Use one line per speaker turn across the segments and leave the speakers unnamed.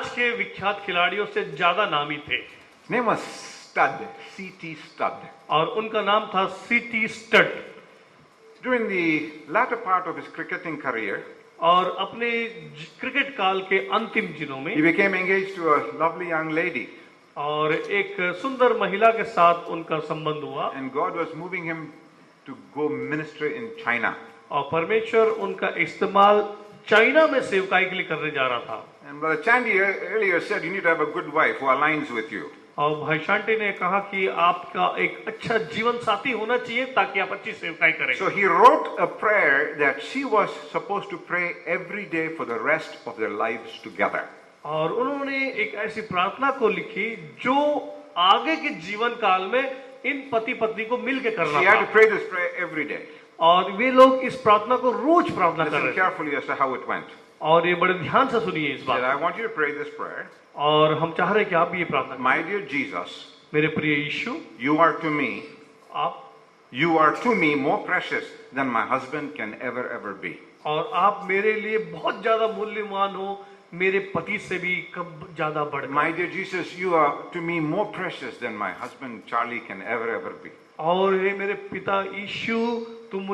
आज के विख्यात खिलाड़ियों से ज्यादा नामी थे।
Name was Stud, C.T. Stud.
और उनका नाम था सीटी stud.
During the latter part of his cricketing career,
और अपने क्रिकेट काल के अंतिम दिनों में
he became engaged to a lovely young lady,
और एक सुंदर महिला के साथ उनका संबंध हुआ
and God was moving him to go minister in China.
और परमेश्वर उनका इस्तेमाल चाइना में सेवकाई के लिए करने जा रहा था।
And Brother Chandy earlier said you need to have a good wife who aligns with you.
और भाई शांति ने कहा कि आपका एक अच्छा जीवन साथी होना चाहिए ताकि आप अच्छी सेवकाई करें।
So he wrote a prayer that she was supposed to pray every day for the rest of their lives together.
और उन्होंने एक ऐसी प्रार्थना को लिखी जो आगे के जीवन काल में इन पति पत्नी को मिल के करना
She had to
था।
pray this prayer every day.
और वे लोग इस प्रार्थना को रोज प्रार्थना कर
Listen
रहे थे।
carefully as to how it went.
और ये बड़े ध्यान से सुनिए इस
He
बात
said, I
को।
want you to pray this prayer.
और हम चाह रहे हैं कि आप भी ये प्रार्थना करें।
My dear Jesus,
मेरे प्रिय यीशु,
you are to me,
आप
more precious than my husband can ever be.
और आप मेरे लिए बहुत ज्यादा मूल्यवान हो, मेरे पति से भी कब ज्यादा बढ़कर।
My dear Jesus, you are to me more precious than my husband Charlie can ever be.
और हे मेरे पिता यीशु, तुम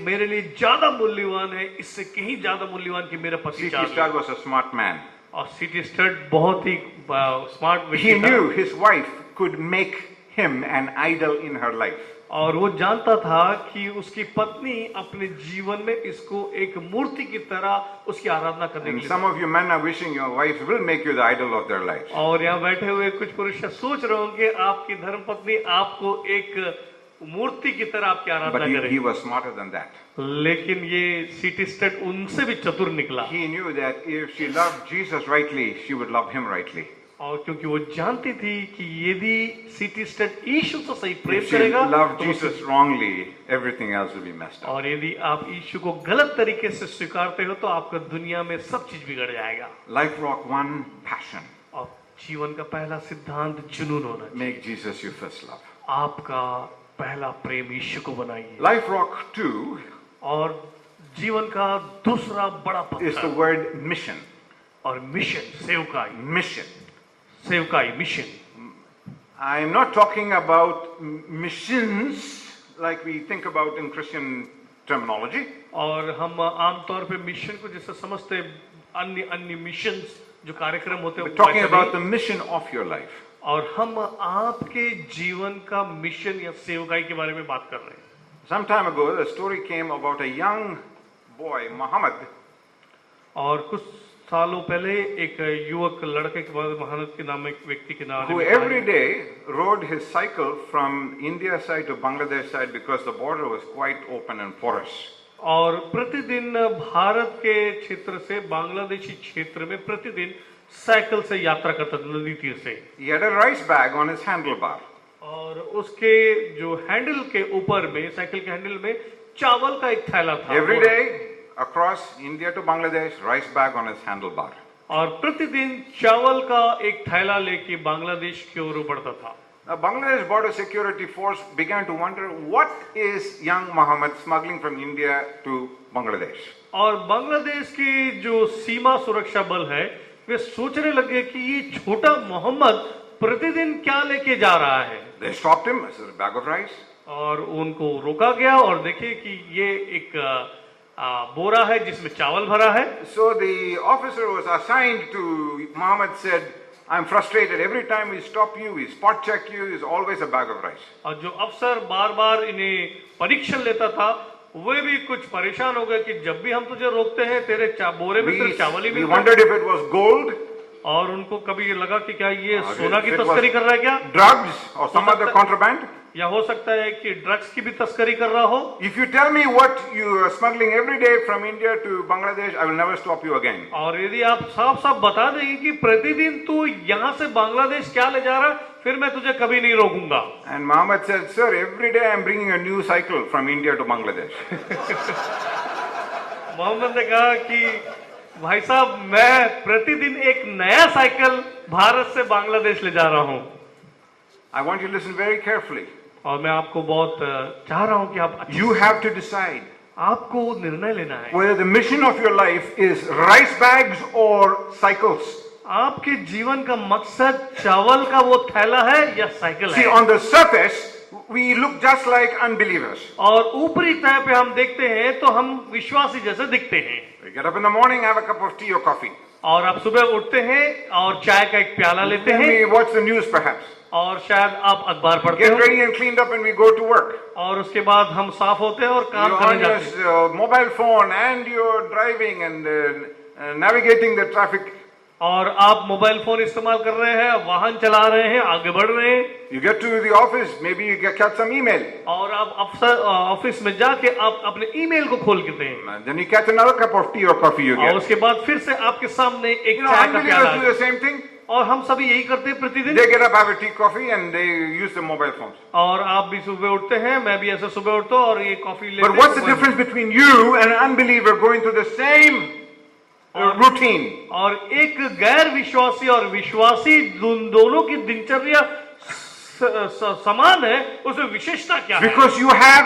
मेरे लिए ज्यादा मूल्यवान है, इससे कहीं ज्यादा मूल्यवान कि मेरा पति
C.T.
Charlie.
Stud was a smart man.
और सीटी स्टड बहुत ही स्मार्ट
He
व्यक्ति
knew
था।
his wife could make him an idol in her life.
और वो जानता था कि उसकी पत्नी अपने जीवन में इसको एक मूर्ति की तरह उसकी आराधना करने
And
के
some
लिए।
of you men are wishing your wives will make you the idol of their lives.
और यहाँ बैठे हुए कुछ पुरुष सोच रहे होंगे आपकी धर्मपत्नी आपको एक मूर्ति की तरह आपकी आराधना
But he
करे।
was smarter than that.
लेकिन ये सीटी स्टड उनसे भी चतुर निकला।
He knew that if she loved Jesus rightly, she would love him rightly.
और क्योंकि वो जानती थी कि यदि सीटी स्टड यीशु से सही प्रेम
If she
करेगा
loved
तो
Jesus wrongly, everything else will be messed up.
और यदि आप यीशु को गलत तरीके से स्वीकारते हो तो आपका दुनिया में सब चीज बिगड़ जाएगा।
Life Rock 1, passion.
और जीवन का पहला सिद्धांत जुनून होना चाहिए।
Make Jesus your first love.
आपका पहला प्रेम यीशु को बनाइए।
Life Rock 2
और जीवन का दूसरा बड़ा
is the
पत्थर
word mission.
और मिशन, सेवकाई,
Mission.
सेवकाई, mission.
I am not talking about missions like we think about in Christian terminology.
और हम आमतौर पे मिशन को जैसे समझते हैं, अन्य अन्य मिशन जो कार्यक्रम होते हैं
We're
वो
talking
वैसे
about
नहीं।
the mission of your life.
और हम आपके जीवन का मिशन या सेवकाई के बारे में बात कर रहे हैं।
Some time ago, a story came about a young boy, Muhammad,
और कुछ सालों पहले एक युवक लड़के के बाद महानत के नाम एक व्यक्ति के नाम
who every day rode his cycle from India side to Bangladesh side because the border was quite open and porous.
और प्रतिदिन भारत के क्षेत्र से बांग्लादेशी क्षेत्र में प्रतिदिन साइकिल से यात्रा करता था नदी तीर से।
He had a rice bag on his handlebar.
और उसके जो हैंडल के ऊपर में, साइकिल के हैंडल में चावल का एक थैला था।
Every day across India to Bangladesh, rice bag on his handlebar.
और प्रतिदिन चावल का एक थैला लेके बांग्लादेश की ओर बढ़ता था।
The Bangladesh Border Security Force began to wonder what is young Muhammad smuggling from India to Bangladesh.
और बांग्लादेश की जो सीमा सुरक्षा बल है वे सोचने लगे कि ये छोटा मोहम्मद प्रतिदिन क्या लेके जा रहा है।
They stopped him. I said, a bag of rice.
और उनको रोका गया और देखे कि ये एक बोरा है जिसमें चावल भरा है।
So the officer was assigned to Muhammad said, I'm frustrated. Every time we stop you, we spot check you, is always a bag of rice.
और जो अफसर बार बार इन्हें परीक्षण लेता था वे भी कुछ परेशान हो गए कि जब भी हम तुझे रोकते हैं तेरे बोरे में सिर्फ चावल ही
We
मिलता है।
wondered if it was gold,
और उनको कभी ये लगा कि क्या ये
or
सोना की
if it
तस्करी कर रहा है क्या,
was drugs or some other contraband.
या हो सकता है कि ड्रग्स की भी तस्करी कर रहा हो।
If you tell me what you are smuggling every day from India to Bangladesh, I will never stop you again.
और यदि आप साफ साफ बता देंगे कि प्रतिदिन तू यहाँ से बांग्लादेश क्या ले जा रहा है, फिर मैं तुझे कभी नहीं रोकूंगा।
And Muhammad said, sir, every day I am bringing a new cycle from India to Bangladesh.
Mohammad ने कहा कि भाई साहब मैं प्रतिदिन एक नया साइकिल भारत से बांग्लादेश ले जा रहा हूँ।
I want you to listen very carefully.
और मैं आपको बहुत चाह रहा हूँ कि आप
You have to decide
आपको निर्णय लेना है।
whether the mission of your life is rice bags or cycles.
आपके जीवन का मकसद चावल का वो थैला है या साइकिल
See,
है?
on the surface, we look just like unbelievers.
और ऊपरी तह पे हम देखते हैं तो हम विश्वासी जैसे दिखते हैं।
We get up in the morning, have a cup of tea or coffee.
और आप सुबह उठते हैं और चाय का एक प्याला लेते
Then
हैं
we watch the news perhaps.
और शायद आप अखबार पढ़ते
Get
हो
ready and cleaned up and we go to work.
और उसके बाद हम साफ होते हैं और काम
You're
करने
on
जाते हैं।
your mobile phone and you're driving and navigating the traffic.
और आप मोबाइल फोन इस्तेमाल कर रहे हैं, वाहन चला रहे हैं, आगे बढ़ रहे हैं
You get to the office, maybe you catch some email.
और आप ऑफिस में जाके आप अपने ईमेल को खोल लेते हैं
And then you catch another cup of tea or coffee you
और
get.
उसके बाद फिर से आपके सामने एक
You know,
चाय का प्याला
unbelievers do
है।
the same thing.
और हम सभी यही करते हैं प्रतिदिन।
They get up, have a tea, coffee and they use the mobile phones.
और आप भी सुबह उठते हैं, मैं भी ऐसे सुबह उठता हूँ और ये कॉफी लेते
But what's the difference between you and an unbeliever going through the same routine?
और एक गैर विश्वासी और विश्वासी दोनों की दिनचर्या समान है, उसमें विशेषता क्या है?
Because you have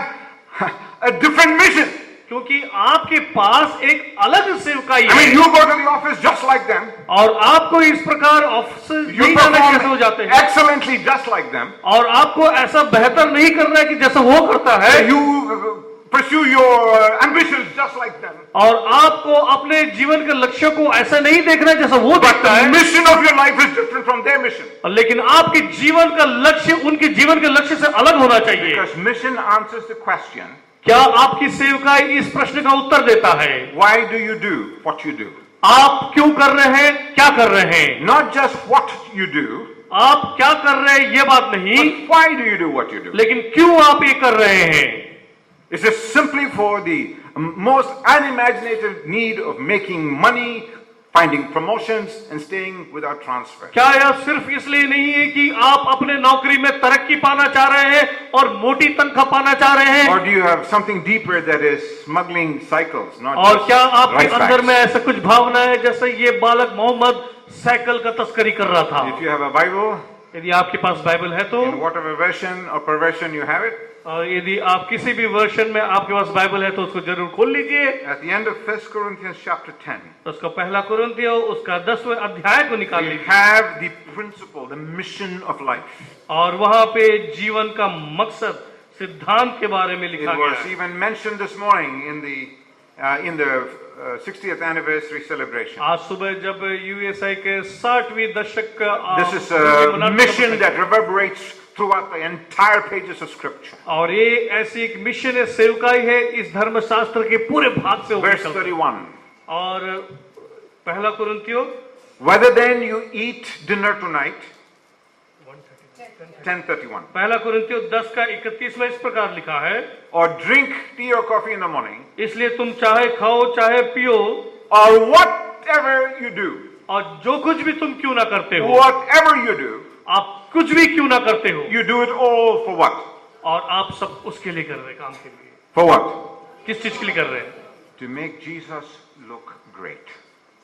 a different mission.
क्योंकि आपके पास एक अलग सेवकाई
I mean,
है
you go to the office just like them.
और आपको इस प्रकार ऑफिस
You
नहीं जाने कैसे हो जाते
perform
हैं
excellently just like them.
और आपको ऐसा बेहतर नहीं करना है कि जैसा वो करता है
You pursue your ambitions just like them.
और आपको अपने जीवन के लक्ष्य को ऐसा नहीं देखना है जैसा वो
But
देखता
the
है,
mission of your life is different from their mission.
लेकिन आपके जीवन का लक्ष्य उनके जीवन के लक्ष्य से अलग होना चाहिए।
Because mission answers the question,
क्या आपकी सेवकाई इस प्रश्न का उत्तर देता है?
why do you do what you do?
आप क्यों कर रहे हैं, क्या कर रहे हैं?
Not just what you do,
आप क्या कर रहे हैं ये बात नहीं,
but why do you do what you do?
लेकिन क्यों आप ये कर रहे हैं?
Is it simply for the most unimaginative need of making money, finding promotions and staying without transfer?
क्या यह सिर्फ इसलिए नहीं है कि आप अपने नौकरी में तरक्की पाना चाह रहे हैं और मोटी तनख्वाह पाना चाह रहे हैं,
Or do you have something deeper that is smuggling cycles, not
और
just
क्या आपके
rice
अंदर में
bags?
ऐसा कुछ भावना है जैसे ये बालक मोहम्मद साइकिल का तस्करी कर रहा था?
If you have a Bible,
यदि आपके पास बाइबल है तो,
in whatever version or perversion you have it,
और यदि आप किसी भी वर्षन में आपके पास बाइबल है तो उसको जरूर खोल लीजिए।
at the end of 1 Corinthians chapter 10,
तो उसका पहला कुरिन्थियों उसका 10वें अध्याय को निकाल
we
लीजिए
have the principle, the mission of life.
और वहां पे जीवन का मकसद, सिद्धांत के बारे में
It
लिखा गया
was
है।
even mentioned this morning in the 60th anniversary celebration.
आज सुबह जब यूएसआई के 60वीं दशक का
This is
मनाने
a
का
mission
मौका
that reverberates throughout the entire pages of Scripture.
और ये ऐसी एक मिशन है, सेवकाई है इस धर्मशास्त्र के पूरे भाग से
Verse
होकर।
31.
और पहला कुरिन्थियों
Whether then you eat dinner tonight, 10:31,
पहला कुरिन्थियों 10 का 31 में इस प्रकार लिखा है,
or drink tea or coffee in the morning,
इसलिए तुम चाहे खाओ चाहे पियो
or whatever you do,
और जो कुछ भी तुम क्यों ना करते हो,
whatever you do,
आप कुछ भी क्यों ना करते हो,
you do it all for what?
और आप सब उसके लिए कर रहे हैं, काम के लिए।
For what?
किस चीज के लिए कर रहे हैं?
To make Jesus look great.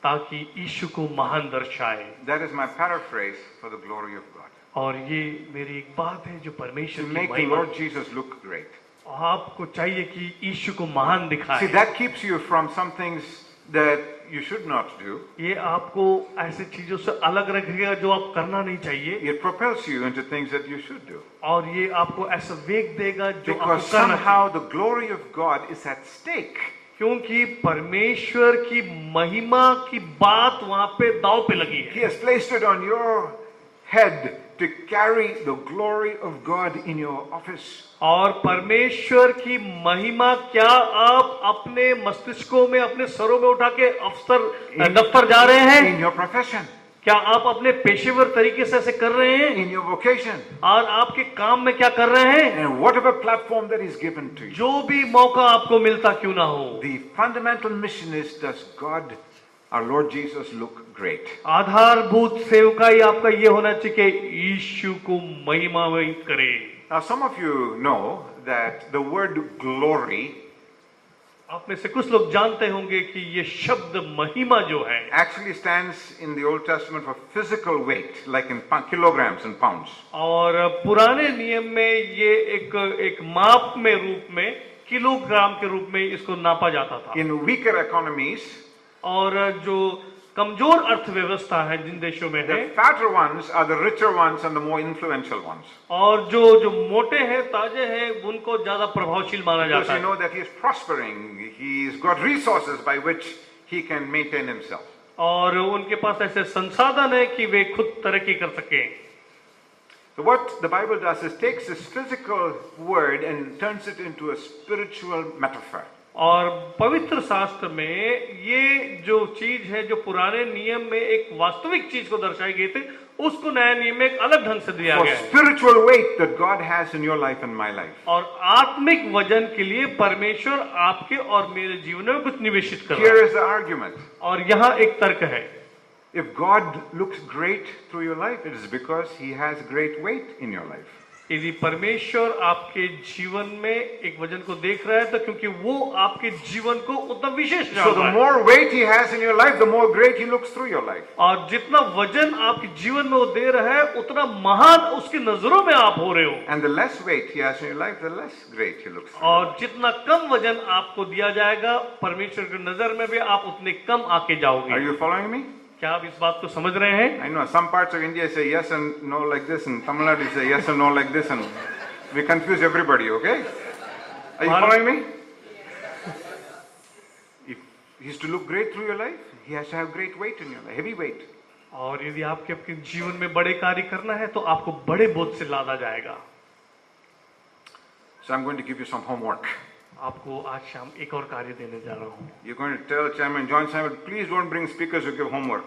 ताकि यीशु को महान दर्शाए।
That is my paraphrase for the glory of God.
और ये मेरी एक बात है जो परमेश्वर
To
की
make the
महिमा,
Lord Jesus look great.
आपको चाहिए कि यीशु को महान
See,
दिखाए।
that keeps you from some things that you should not do.
ये आपको ऐसी चीजों से अलग रखेगा जो आप करना नहीं चाहिए,
It propels you into things that you should do.
और ये आपको ऐसा वेग देगा जो
Because
आपको करना चाहिए।
somehow the glory of God is at stake.
क्योंकि परमेश्वर की महिमा की बात वहां पे दाव पे लगी है।
He has placed it on your head to carry the glory of God in your office.
और परमेश्वर की महिमा क्या आप अपने मस्तिष्कों में, अपने सरों में उठा के दफ्तर जा रहे हैं?
In your profession,
क्या आप अपने पेशेवर तरीके से ऐसे कर रहे हैं?
in your vocation,
और आपके काम में क्या कर रहे हैं?
and whatever platform that is given to you.
जो भी मौका आपको मिलता क्यों ना हो,
The fundamental mission is, does God, our Lord Jesus, look great?
आधारभूत सेवकाई आपका ये होना चाहिए कि यीशु को महिमामय करे।
Now, some of you know that the word glory
आप में से कुछ लोग जानते होंगे कि ये शब्द महिमा जो है
actually stands in the Old Testament for physical weight, like in kilograms and pounds.
और पुराने नियम में ये एक माप में रूप में, किलोग्राम के रूप में इसको नापा जाता था।
In weaker economies,
और जो कमजोर अर्थव्यवस्था है जिन देशों में है,
The fatter ones are the richer ones and the more influential ones.
और जो मोटे हैं, ताजे हैं, उनको ज्यादा प्रभावशील माना
Because
जाता
you
है,
know that he is prospering, he's got resources by which he can maintain himself.
और उनके पास ऐसे संसाधन है कि वे खुद तरक्की कर सके।
So what the Bible does is takes this physical word and turns it into a spiritual metaphor.
और पवित्र शास्त्र में ये जो चीज है, जो पुराने नियम में एक वास्तविक चीज को दर्शाई गई थी, उसको नया नियम में एक अलग ढंग से दिया
For
गया है।
spiritual weight that God has in your life and my life.
और आत्मिक वजन के लिए परमेश्वर आपके और मेरे जीवन में कुछ निवेशित कर रहा
Here
है।
is the argument.
और यहाँ एक तर्क है,
If God looks great through your life, it is because he has great weight in your life.
यदि परमेश्वर आपके जीवन में एक वजन को देख रहा है, तो क्योंकि वो आपके जीवन को उतना विशेष जान
So
रहा
the
है।
more weight he has in your life, the more great he looks through your life.
और जितना वजन आपके जीवन में वो दे रहा है, उतना महान उसकी नजरों में आप हो रहे हो।
And the less weight he has in your life, the less great he looks through.
और जितना कम वजन आपको दिया जाएगा परमेश्वर की नजर में भी, आप उतने कम आके
Are
जाओगे।
you following me?
क्या आप इस बात को समझ रहे हैं?
I know some parts of India say yes and no like this, and Tamil Nadu say yes and no like this, and we confuse everybody, okay? Are you following me? If he's to look great through your life, he has to have great weight in your life, heavy weight.
और यदि आपके अपने जीवन में बड़े कार्य करना है, तो आपको बड़े बोझ से लादा जाएगा।
So I'm going to give you some homework.
आपको आज शाम एक और कार्य देने जा रहा हूँ।
You're going to tell Chairman John Simon, please don't bring speakers who give homework.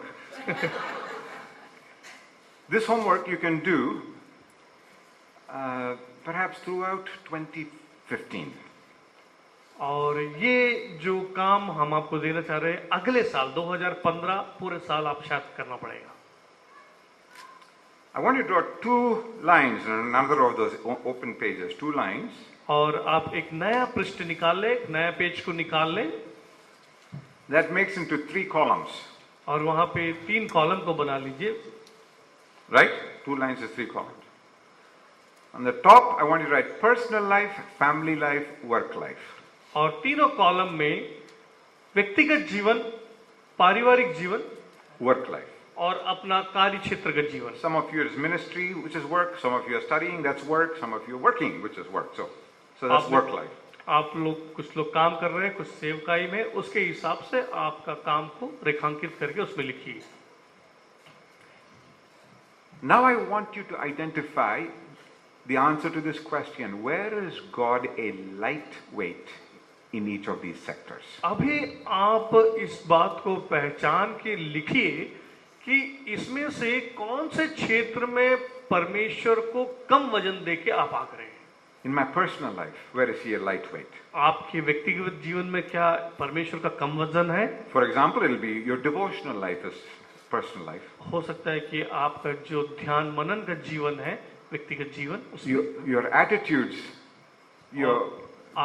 This homework you can do perhaps throughout 2015.
और ये जो काम हम आपको देना चाह रहे हैं, अगले साल 2015 पूरे साल आप शायद करना पड़ेगा।
I want you to draw two lines on another of those open pages, two lines.
और आप एक नया पृष्ठ निकाल लें, एक नया पेज को निकाल लें,
That makes into three columns,
और वहां पे 3 कॉलम को बना लीजिए।
right? Two lines is three columns. On the top, I want you to write personal life, family life, work life.
और तीनों कॉलम में व्यक्तिगत जीवन, पारिवारिक जीवन
Work life.
और अपना कार्य क्षेत्र का जीवन।
Some of you is ministry, which is work. Some of you are studying, that's work. Some of you are working, which is work. So that's work life.
आप लोग, कुछ लोग काम कर रहे हैं, कुछ सेवकाई में, उसके हिसाब से आपका काम को रेखांकित करके उसमें लिखिए।
Now I want you to identify the answer to this question. Where is God a lightweight in each of these sectors?
अभी आप इस बात को पहचान के लिखिए कि इसमें से कौन से क्षेत्र में परमेश्वर को कम वजन देके आप आ गए हैं।
In my personal life, where is he a lightweight?
आपके व्यक्तिगत जीवन में क्या परमेश्वर का कम वजन है?
For example, it'll be your devotional life is personal life.
हो सकता है कि आपका जो ध्यान मनन का जीवन है, व्यक्तिगत जीवन, उसमें
Your attitudes, your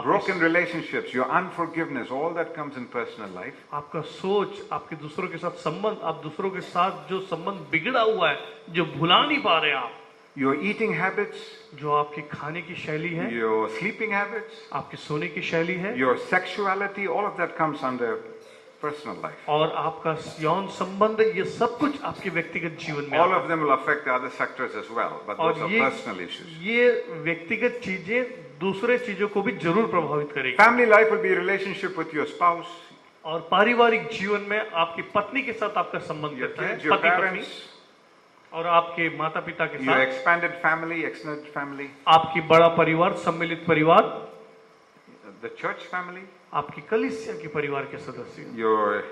broken relationships, your unforgiveness, all that comes in personal life.
आपका सोच, आपके दूसरों के साथ संबंध, आप दूसरों के साथ जो संबंध बिगड़ा हुआ है, जो भुला नहीं पा रहे आप,
Your eating habits,
जो आपकी खाने की शैली है,
your sleeping habits,
आपकी सोने की शैली है,
your sexuality, all of that comes under personal life.
और आपका यौन संबंध, ये सब कुछ आपके व्यक्तिगत जीवन में
All
आता
of them will affect the other sectors as well, but
है।
those
और
are personal issues.
ये व्यक्तिगत चीजें दूसरे चीजों को भी जरूर प्रभावित करेगी।
Family life will be a relationship with your spouse,
और पारिवारिक जीवन में आपकी पत्नी के साथ आपका संबंध
your
रहता है,
kids, your
पति पत्नी,
parents,
और आपके माता पिता के
your
साथ,
expanded family, extended family,
आपकी बड़ा परिवार, सम्मिलित परिवार,
the church family,
आपकी कलीसिया के परिवार के सदस्य,
your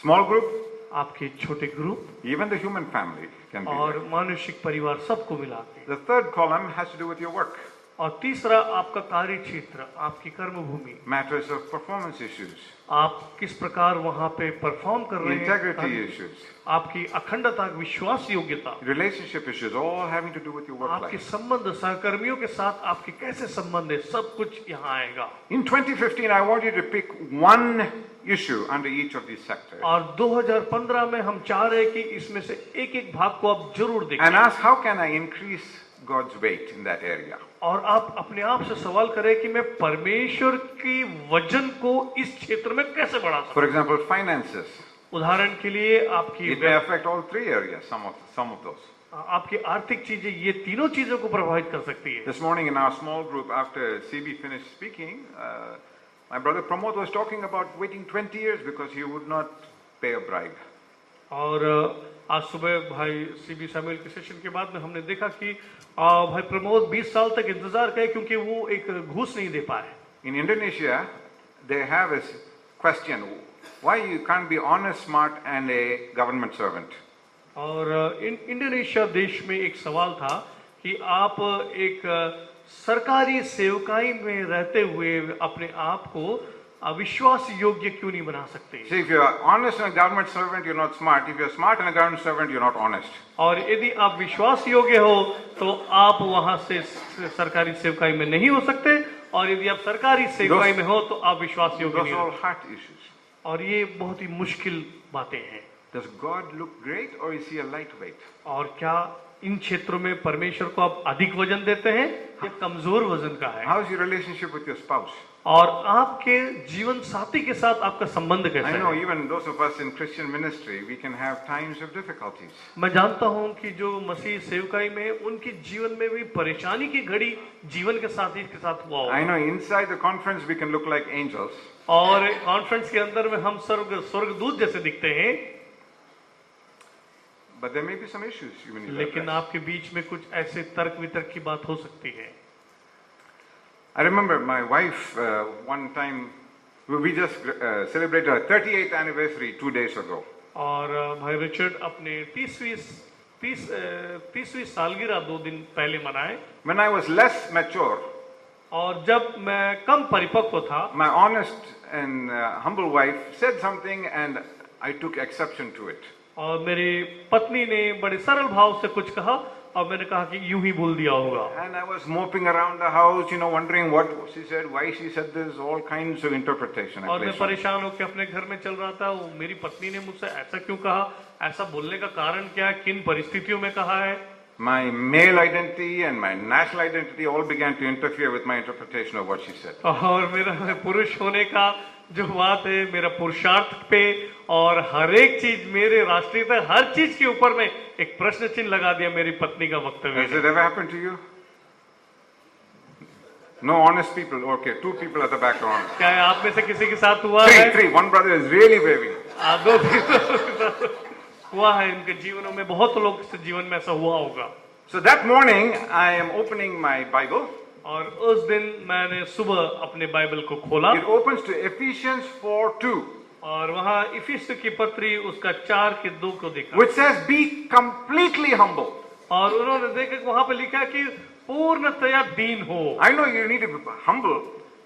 small group,
आपके छोटे group,
even the human family can be
और
there.
मानुषिक परिवार, सबको मिला के।
The third column has to do with your work,
और तीसरा आपका कार्य क्षेत्र, आपकी कर्म भूमि,
matters of performance issues,
आप किस प्रकार वहां पे परफॉर्म कर रहे
integrity
हैं,
issues,
आपकी अखंडता, विश्वास योग्यता,
relationship issues, all having to do with your work
आपके
life.
संबंध, सहकर्मियों के साथ आपके कैसे संबंध है, सब कुछ यहाँ आएगा।
In 2015, I want you to pick one issue under each of these sectors
और 2015 में हम चाह रहे हैं कि इसमें से एक एक भाग को आप जरूर
and
देखें,
ask, how can I increase God's weight in that area?
और आप अपने आप से सवाल करें कि मैं परमेश्वर की वजन को इस क्षेत्र में कैसे बढ़ा सकता
For example, finances.
उदाहरण के लिए आपकी
It may affect all three areas, some of those.
आपकी आर्थिक चीजें ये तीनों चीजों को प्रभावित कर सकती है।
This morning in our small group, after CB finished speaking, my brother Pramod was talking about waiting 20 years because he would not pay a bribe.
और आज सुबह भाई सीबी सैमुअल के सेशन के बाद में हमने देखा कि भाई प्रमोद 20 साल तक इंतजार करे क्योंकि वो एक घूस नहीं दे पाए।
In Indonesia, they have a question, why you can't be honest, smart and a government servant?
और इंडोनेशिया देश में एक सवाल था कि आप एक सरकारी सेवकाई में रहते हुए अपने आप को अविश्वास योग्य क्यों नहीं बना सकते?
See, if you are honest and a government servant, you're not smart. If you're smart and a government servant, you're not honest.
और यदि आप विश्वास योग्य हो तो आप वहां से सरकारी सेवकाई में नहीं हो सकते, और यदि आप सरकारी सेवकाई में हो तो आप विश्वास योग्य
Those
नहीं
are all
हो।
heart issues.
और ये बहुत ही मुश्किल बातें हैं।
Does God look great or is he a lightweight?
और क्या इन क्षेत्रों में परमेश्वर को आप अधिक वजन देते हैं या कमजोर वजन का है?
How's your relationship with your spouse?
और आपके जीवन साथी के साथ आपका संबंध कैसा
I know
है?
even those of us in Christian ministry, we can have times of difficulties.
मैं जानता हूं कि जो मसीह सेवकाई में हैं, उनके जीवन में भी परेशानी की घड़ी जीवन के साथी के साथ हुआ
I
होगा।
know inside the conference we can look like angels,
और कॉन्फ्रेंस के अंदर में हम स्वर्गदूत जैसे दिखते हैं,
but there may be some issues you will need to
लेकिन
address.
आपके बीच में कुछ ऐसे तर्क वितर्क की बात हो सकती है।
I remember my wife one time, we just celebrated her 38th anniversary 2 days ago.
और भाई रिचर्ड अपने 30वीं सालगिरह 2 दिन पहले मनाए।
When I was less mature,
और जब मैं कम परिपक्व था,
my honest and humble wife said something and I took exception to it.
और मेरी पत्नी ने बड़े सरल भाव से कुछ कहा और मैंने कहा कि यूं ही बोल दिया होगा।
And I was moping around the house, wondering what she said, why she said this, all kinds of interpretation. I
और मैं
placed on it.
परेशान होकर अपने घर में चल रहा था, वो मेरी पत्नी ने मुझसे ऐसा क्यों कहा, ऐसा बोलने का कारण क्या है, किन परिस्थितियों में कहा है।
My male identity and my national identity all began to interfere with my interpretation of what she said.
और मेरा पुरुष होने का जो बात है, मेरा पुरुषार्थ पे और हर एक चीज मेरे राष्ट्रीयता, हर चीज के ऊपर में एक प्रश्न चिन्ह लगा दिया मेरी पत्नी का वक्तव्य
Has
ने।
it ever happened to you? No honest people. Okay, 2 people at the back are honest.
क्या है आप में से किसी के साथ हुआ है?
3. One brother is really waving.
2 हुआ है, इनके जीवनों में बहुत लोग के जीवन में ऐसा हुआ होगा।
So that morning, I am opening my Bible.
और उस दिन मैंने सुबह अपने बाइबल को खोला
It opens to Ephesians 4:2,
और वहाँ इफिसियों की पत्री उसका 4:2 को देखा,
which says, "Be completely humble."
और उन्होंने देखा वहां पे लिखा कि पूर्णतया दीन हो।
I know you need to be humble.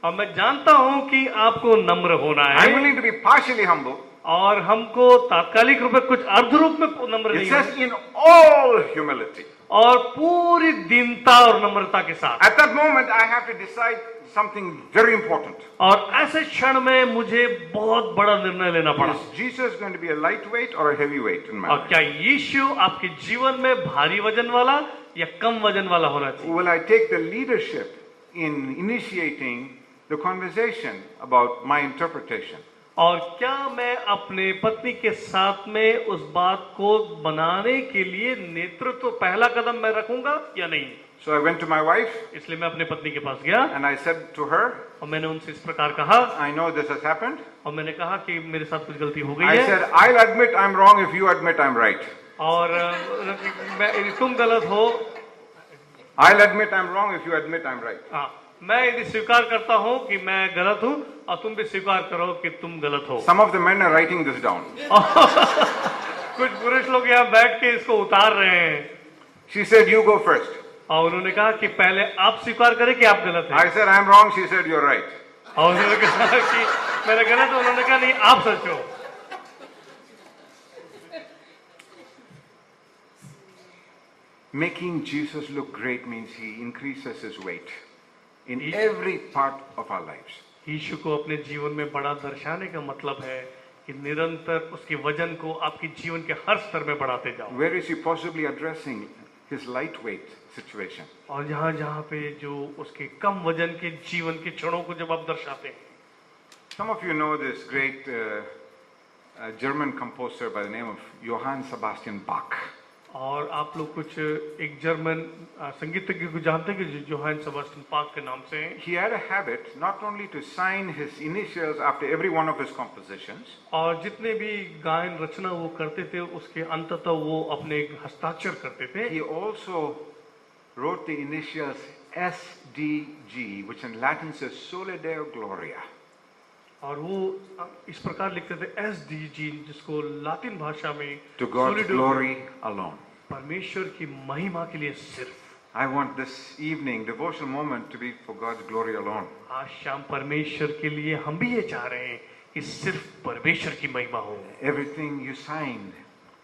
और मैं जानता हूं कि आपको नम्र होना
I'm
है,
willing to be partially humble.
और हमको तात्कालिक रूप में कुछ अर्ध रूप में नम्र
It
नहीं
says,
होना,
"In all humility."
और पूरी दीनता और नम्रता के साथ।
At that moment, I have to decide something very important.
और ऐसे क्षण में मुझे बहुत बड़ा निर्णय लेना पड़ा,
Is Jesus going to be a lightweight or a heavyweight in my
और
life?
क्या यीशु आपके जीवन में भारी वजन वाला या कम वजन वाला होना चाहिए?
Will I take the leadership in initiating the conversation about my interpretation?
और क्या मैं अपने पत्नी के साथ में उस बात को बनाने के लिए नेतृत्व पहला कदम मैं रखूंगा या नहीं?
So I went to my wife
इसलिए मैं अपने पत्नी के पास गया
and I said to her,
और मैंने उनसे इस प्रकार कहा,
I know this has happened.
और मैंने कहा कि मेरे साथ कुछ गलती हो गई
I
है,
said, I'll admit I'm wrong if you admit I'm right.
और तुम गलत हो,
I'll admit I'm wrong if you admit I'm right.
हाँ, मैं यदि स्वीकार करता हूँ कि मैं गलत हूँ और तुम भी स्वीकार करो कि तुम गलत हो।
Some of the men are writing this down.
कुछ पुरुष लोग यहाँ बैठ के इसको उतार रहे हैं।
She said, you go first.
और उन्होंने कहा कि पहले आप स्वीकार करें कि आप गलत हैं।
I said, I'm wrong. She said, you're right.
और उन्होंने कहा कि मैं गलत हूं, उन्होंने कहा नहीं आप सच हो।
Making Jesus look great means he increases his weight in every part of our lives.
यीशु को अपने जीवन में बड़ा दर्शाने का मतलब है कि निरंतर उसके वजन को आपके जीवन के हर स्तर में बढ़ाते जाओ।
Where is he possibly addressing his lightweight situation?
और जहां जहां पे जो उसके कम वजन के जीवन के क्षणों को जब आप दर्शाते हैं।
Some of you know this great a German composer by the name of Johann Sebastian Bach.
और आप लोग कुछ एक जर्मन संगीतज्ञ को जानते हैं कि जोहान सेबास्टियन बाख के नाम से हैं।
He had a habit not only to sign his initials after every one of his compositions,
और जितने भी गायन रचना वो करते थे उसके अंततः वो अपने हस्ताक्षर करते थे।
he also wrote the initials SDG, which in Latin says Sole Deo Gloria.
और वो इस प्रकार लिखते थे SDG, जिसको लातिन भाषा में
To God's
Soli Deo,
glory alone.
परमेश्वर की महिमा के लिए सिर्फ।
I want this evening devotional moment to be for God's glory alone.
आज शाम परमेश्वर के लिए हम भी ये चाह रहे हैं कि सिर्फ परमेश्वर की महिमा हो।
Everything you sign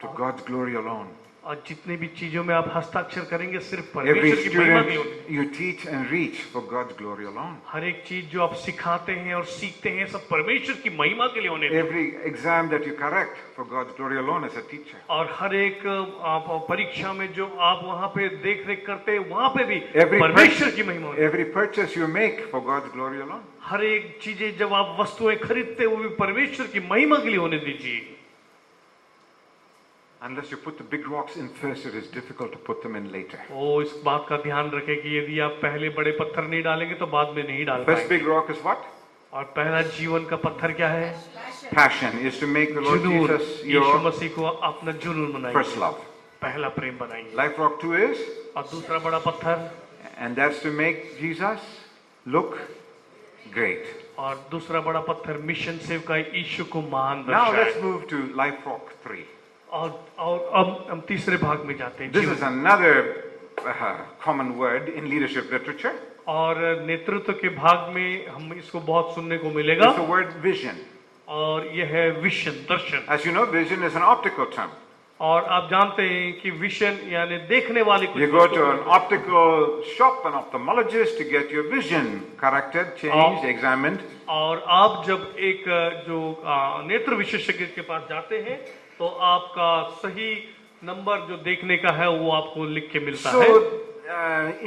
to God's glory alone.
और जितने भी चीजों में आप हस्ताक्षर करेंगे सिर्फ
Every
परमेश्वर की महिमा के लिए
student
होने।
you teach and reach for God's glory alone.
हर एक चीज जो आप सिखाते हैं और सीखते हैं सब परमेश्वर की महिमा के लिए होने दें।
Every exam that you correct for God's glory alone as a teacher.
और हर एक आप परीक्षा में जो आप वहाँ पे देख रेख करते हैं वहाँ पे भी
Every
परमेश्वर की महिमा होने।
Every purchase you make for God's glory alone.
हर एक चीजें जब आप वस्तुएं खरीदते हैं वो भी परमेश्वर की महिमा के लिए होने दीजिए।
Unless you put the big rocks in first, it is difficult to put them in later.
ओ इस बात का ध्यान रखें कि यदि आप पहले बड़े पत्थर नहीं डालेंगे तो बाद में नहीं डाल
First
पाएंगे।
big rock is what?
और पहला जीवन का पत्थर क्या है?
Passion is to make the Lord
जुनून।
Jesus
यीशु
your
मसीह को अपना जुनून बनाइए,
first love.
पहला प्रेम बनाइए।
Life rock 2 is,
और दूसरा बड़ा पत्थर,
and that's to make Jesus look great.
और दूसरा बड़ा पत्थर मिशन सेवकाई यीशु को महान
Now let's
दर्शाए।
move to life rock 3.
और अब हम तीसरे भाग में जाते हैं।
This
जीवन।
is another common word in leadership literature.
और नेतृत्व के भाग में हम इसको बहुत सुनने को मिलेगा।
It's the word vision.
और यह है vision, Darshan.
As you know, vision is an optical term.
और आप जानते हैं कि विजन यानी देखने वाली कुछ
You go
वस्तु
to
को-
an optical shop, an ophthalmologist, to get your vision corrected, changed, examined.
और आप जब एक जो नेत्र विशेषज्ञ के पास जाते हैं तो आपका सही नंबर जो देखने का है वो आपको लिख के मिलता है।
So,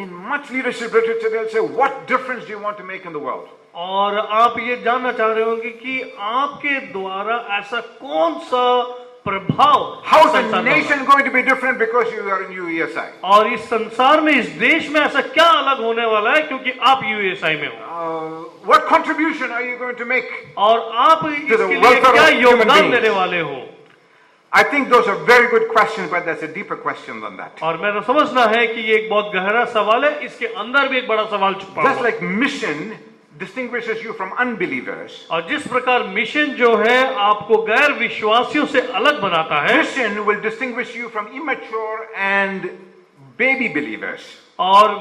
in much leadership literature, they'll say, what difference do you want to make in the world?
और आप ये जानना चाह रहे होंगे कि आपके द्वारा ऐसा कौन सा प्रभाव
How is
संसार
the
में होगा?
nation going to be different because you are in UESI?
और इस संसार में इस देश में ऐसा क्या अलग होने वाला है क्योंकि आप यूएसआई में हो?
What contribution are you going to make?
और आप
the
इसके लिए
welfare
क्या
of human
योगदान
beings.
देने वाले हो?
I think those are very good questions, but there's a deeper question than that.
और मेरा समझना है कि ये एक बहुत गहरा सवाल है, इसके अंदर भी एक बड़ा सवाल छुपा
Just
हुआ है।
like mission distinguishes you from unbelievers,
और जिस प्रकार मिशन जो है आपको गैर विश्वासियों से अलग बनाता है,
mission will distinguish you from immature and baby believers.
और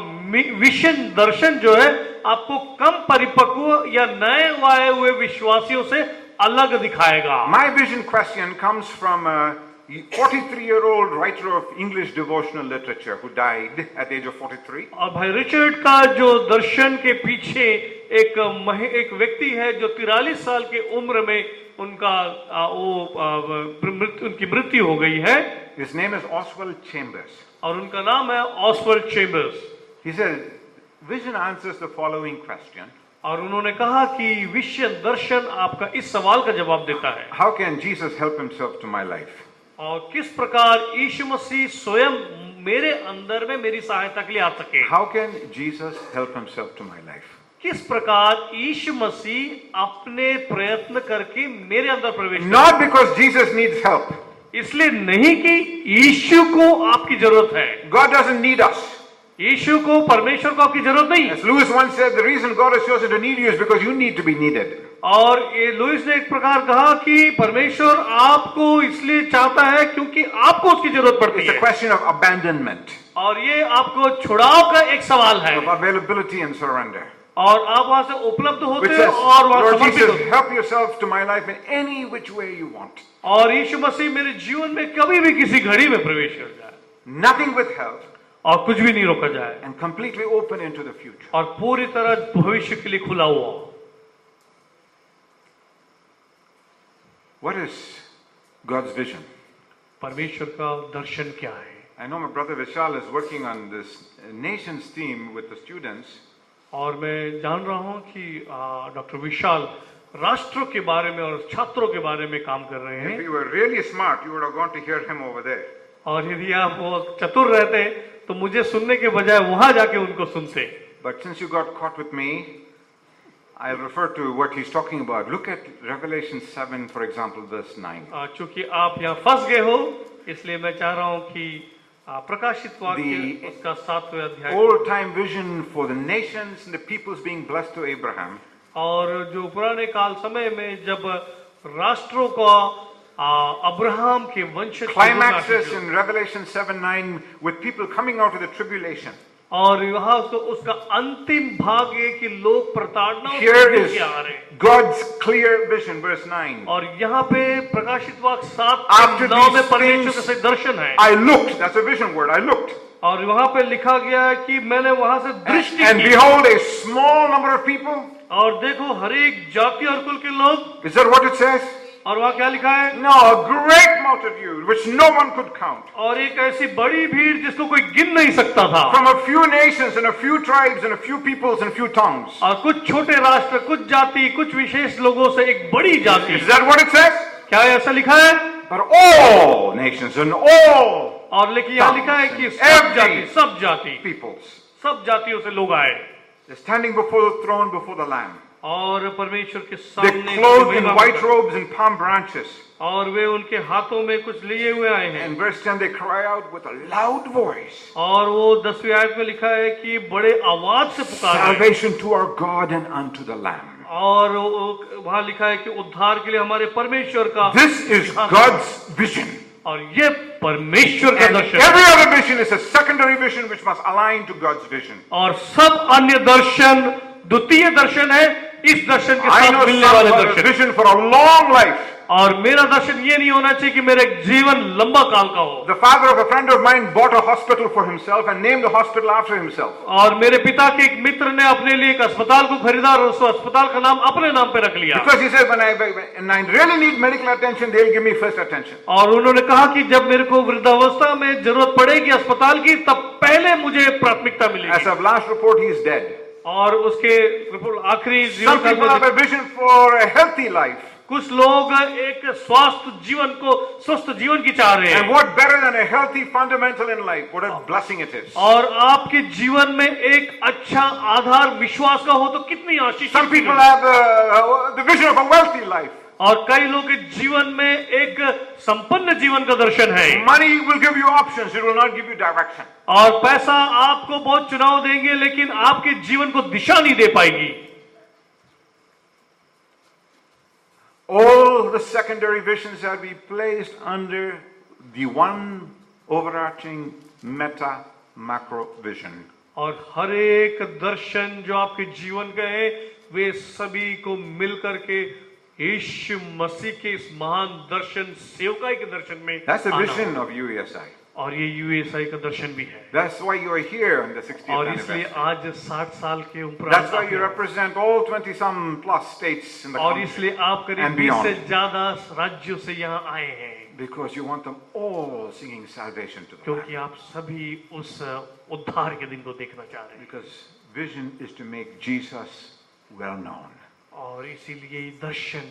विशन दर्शन जो है आपको कम परिपक्व या नए आए हुए विश्वासियों से अलग दिखाएगा।
My vision question comes from a 43-year-old writer of English devotional literature who died at the age of 43.
और भाई रिचर्ड का जो दर्शन के पीछे एक व्यक्ति है जो 43 साल के उम्र में उनका उनकी मृत्यु हो गई है।
His name is Oswald Chambers.
और उनका नाम है Oswald chambers.
He says, vision answers the following question.
और उन्होंने कहा कि विजन दर्शन आपका इस सवाल का जवाब देता है,
How can Jesus help himself to my life?
और किस प्रकार यीशु मसीह स्वयं मेरे अंदर में मेरी सहायता के लिए आ सके।
How can Jesus help himself to my life?
किस प्रकार यीशु मसीह अपने प्रयत्न करके मेरे अंदर प्रवेश
Not because Jesus needs help.
इसलिए नहीं कि यीशु को आपकी जरूरत है,
God doesn't need us.
यीशु को परमेश्वर को आपकी जरूरत नहीं।
As Lewis once said, the reason God has chosen to need you is because you need to be needed.
और ये लुइस ने एक प्रकार कहा कि परमेश्वर आपको इसलिए चाहता है क्योंकि आपको उसकी जरूरत पड़ती
It's a
है।
question of abandonment,
और ये आपको छुड़ाव का एक सवाल है,
of availability and surrender.
और आप वहां से उपलब्ध
Which
होते
says,
हो और वहां
Lord
समर्पित
Jesus,
होते हो।
help yourself to my life in any which way you want.
और यीशु मसीह मेरे जीवन में कभी भी किसी घड़ी में प्रवेश कर जाए
Nothing withheld
और कुछ भी नहीं रोका जाए
and completely open into the future.
और पूरी तरह भविष्य के लिए खुला हुआ हो।
What is God's vision?
परमेश्वर का दर्शन क्या है?
I know my brother Vishal is working on this nations theme with the students.
और मैं जान रहा हूं कि डॉक्टर विशाल राष्ट्रों के बारे में और छात्रों के बारे में काम कर रहे
If
हैं।
you were really smart, you would have gone to hear him over there.
और यदि आप वो चतुर रहते तो मुझे सुनने के बजाय वहां जाके उनको सुनते।
But since you got caught with me, I'll refer to what he's talking about. Look at Revelation 7, for example, verse 9.
चूंकि आप यहाँ फंस गए हो, इसलिए मैं चाह रहा हूँ कि प्रकाशित वाक्य उसका 7वें अध्याय
Old time vision for the nations and the peoples being blessed to Abraham.
और जो पुराने काल समय में जब राष्ट्रों को अब्राहम के वंशज
Climaxes in Revelation 7:9 with people coming out of the tribulation.
और यहाँ तो उसका अंतिम भाग है कि लोग प्रताड़ना
Here is
आ रहे हैं।
God's clear vision, verse 9.
और यहाँ पे प्रकाशित वाक्य 7
After
9 में
these
परमेश्वर
things,
का सही दर्शन है।
I looked, that's a vision word, I looked.
और वहां पे लिखा गया है कि मैंने वहां से दृष्टि
And
की
behold, a small number of people.
और देखो हर एक जाति और कुल के लोग।
Is that what it says?
और वहां क्या लिखा है?
No, a great multitude which no one could count.
और एक ऐसी बड़ी भीड़ जिसको कोई गिन नहीं सकता था।
From a few nations and a few tribes and a few peoples and a few tongues.
और कुछ छोटे राष्ट्र, कुछ जाति, कुछ विशेष लोगों से एक बड़ी जाति।
Is that what it says?
क्या ऐसा लिखा है?
But all nations and all
और लेकिन यहाँ लिखा है कि सब जाति,
peoples.
सब जातियों से लोग आए।
They're standing before the throne, before the Lamb.
और परमेश्वर के
They're
सामने
clothed in white robes and palm branches.
और वे उनके हाथों में कुछ लिए हुए आए हैं।
And verse 10, they cry out with a loud voice.
और वो 10वीं आयत में लिखा है कि बड़े आवाज से पुकार रहे हैं।
Salvation to our God and unto the Lamb.
और वहां लिखा है कि उद्धार के लिए हमारे परमेश्वर का।
This is God's vision.
और ये परमेश्वर का
And
Darshan.
every other vision is a secondary vision which must align to God's vision.
और सब अन्य दर्शन द्वितीय दर्शन है, इस दर्शन के
I
साथ
know
मिलने
some
वाले
have a
Darshan.
vision for a long life.
और मेरा दर्शन ये नहीं होना चाहिए कि मेरा जीवन लंबा काल का हो।
The father of a friend of mine bought a hospital for himself and named the hospital after himself.
और मेरे पिता के एक मित्र ने अपने लिए एक अस्पताल को खरीदा और उस अस्पताल का नाम अपने नाम पे रख लिया।
Because he said, when I really need medical attention, they'll give me first attention.
और उन्होंने कहा कि जब मेरे को वृद्धावस्था में जरूरत पड़ेगी अस्पताल की, तब पहले मुझे प्राथमिकता
As
मिलेगी।
of last report, he is dead.
और उसके आखिरी
Some people have a vision for a healthy life.
कुछ लोग एक स्वस्थ जीवन की चाह रहे
And
हैं।
what better than a healthy fundamental in life? What a blessing it is.
और आपके जीवन में एक अच्छा आधार विश्वास का हो तो कितनी आशीष।
Some people have the vision of a wealthy life.
और कई लोग के जीवन में एक संपन्न जीवन का दर्शन है।
Money will give you options, it will not give you direction.
और पैसा आपको बहुत चुनाव देंगे, लेकिन आपके जीवन को दिशा नहीं दे पाएगी।
All the secondary visions shall be placed under the one overarching meta macro vision.
और हर एक दर्शन जो आपके जीवन का है, वे सभी को मिलकर के यीशु मसीह के इस महान दर्शन सेवकाई के दर्शन में
That's the
आना
vision
होगा।
of UESI.
और ये यूएसआई का दर्शन भी है।
That's why you are here on the 60th
और इसलिए
anniversary.
आज 60 साल के उपरांत
That's why
आप
you
हैं।
represent all 20-some plus states in the
और
country.
इसलिए आप करीब
and
20
beyond.
से ज्यादा राज्यों से यहाँ आए हैं,
Because you want them all singing salvation to the Lamb.
क्योंकि आप सभी उस उद्धार के दिन को देखना चाह रहे हैं।
Because vision is to make Jesus well known,
और इसीलिए ये दर्शन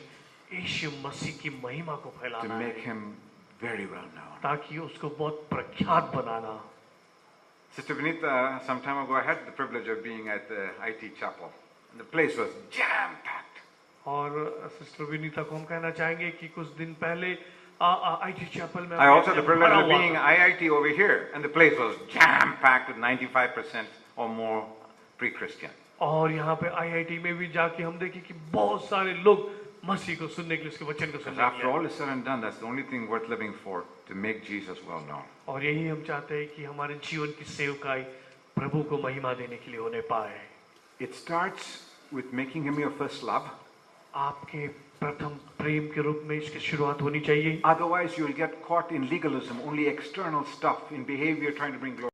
यीशु मसीह की महिमा को
to
फैलाना
make
है,
him very well known.
ताकि उसको बहुत प्रख्यात बनाना।
Sister Vinita, some time ago, I had the privilege of being at the IT chapel. And the place was jam-packed.
और सिस्टर विनीता को हम कहना चाहेंगे कि कुछ दिन पहले आईटी चैपल में
I also had the privilege
भरा
of
हुआ
being
था।
IIT over here, and the place was jam-packed with 95% or more pre-Christian.
और यहाँ पे आईआईटी में भी जाके हम देखे कि बहुत सारे लोग मसीह को सुनने के लिए, उसके वचन को
Because
सुनने के
after
लिए।
all is said and done, that's the only thing worth living for, to make Jesus well known.
और यही हम चाहते हैं कि हमारे जीवन की सेवकाई प्रभु को महिमा देने के लिए होने पाए।
It starts with making him your first love.
आपके प्रथम प्रेम के रूप में इसकी शुरुआत होनी चाहिए।
Otherwise, you'll get caught in legalism, only external stuff, in behavior trying to bring glory.